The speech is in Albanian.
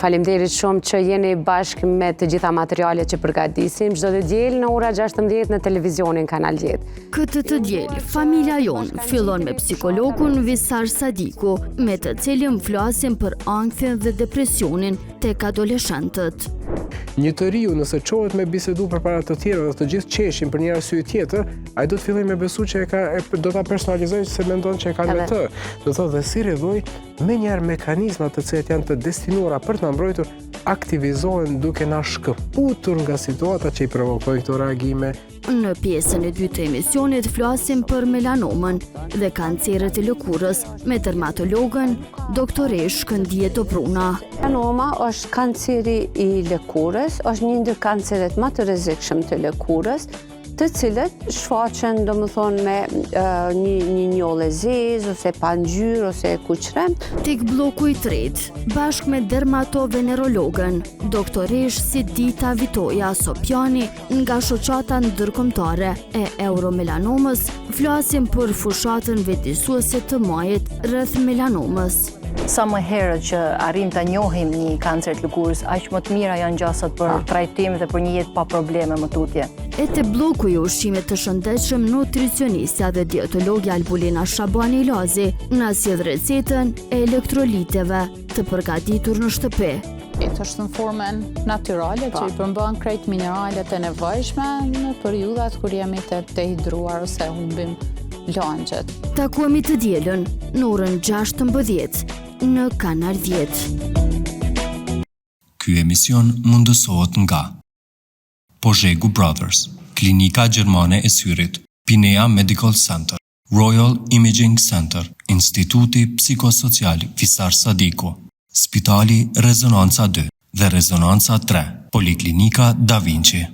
Faleminderit shumë që jeni bashkë me të gjitha materialet që përgatisim çdo diel në ora 16 në televizionin Kanal 10. Këtë të diel, familja jonë fillon me psikologun Visar Sadiku, me të cilin flasim për ankthin dhe depresionin tek adoleshentët. Një të riu nëse qohet me bisedu përpara të tjerë dhe të gjithë qeshin për një arsye tjetër, ai do të fillojë me besu që do ta personalizojë se mendon që e kanë me të. Do thotë dhe si rrjedhoj menjëherë mekanizmat të cilat janë të destinuara për të na mbrojtur aktivizohen duke na shkëputur nga situata që i provokojnë këto reagime. Në pjesën e dytë të emisionit flasim për melanomën dhe kancerët e lëkurës me dermatologën doktoresh Shkëndije Topruna. Melanoma është kanceri i lëkurës, është një ndër kanceret më të rrezikshëm të lëkurës, të cilët shfaqen domethënë me një njollë zezë ose pa ngjyrë ose kuqrem. Tek bloku i tretë, bashkë me dermatovenerologën, doktoresh Sidita Vitoja Sopjani nga shoqata ndërkombëtare e euromelanomës, flasim për fushatën vetëdijsuese të majit rreth melanomës. Sa më herët që arrim ta njohim një kancer të lëkurës, aq më të mira janë gjasat për trajtim dhe për një jetë pa probleme më tutje. E te bloku i ushqimit të shëndetshëm, nutricionistja dhe dietologja Albulina Shabani Lazi na sjell recetën e elektroliteve të përgatitur në shtëpi. Është në formën natyrale që i përmban krejt mineralet e nevojshme në periudhat kur jemi të dehidruar ose humbim lëngjet. Takohemi të dielën në orën 16 në Kanal 10. Ky emision mundësohet nga Pozhegu Brothers, Klinika Gjermane e Syrit, Pinea Medical Center, Royal Imaging Center, Instituti Psikosocial Visar Sadiku, Spitali Rezonanca 2 dhe Rezonanca 3, Poliklinika Da Vinci.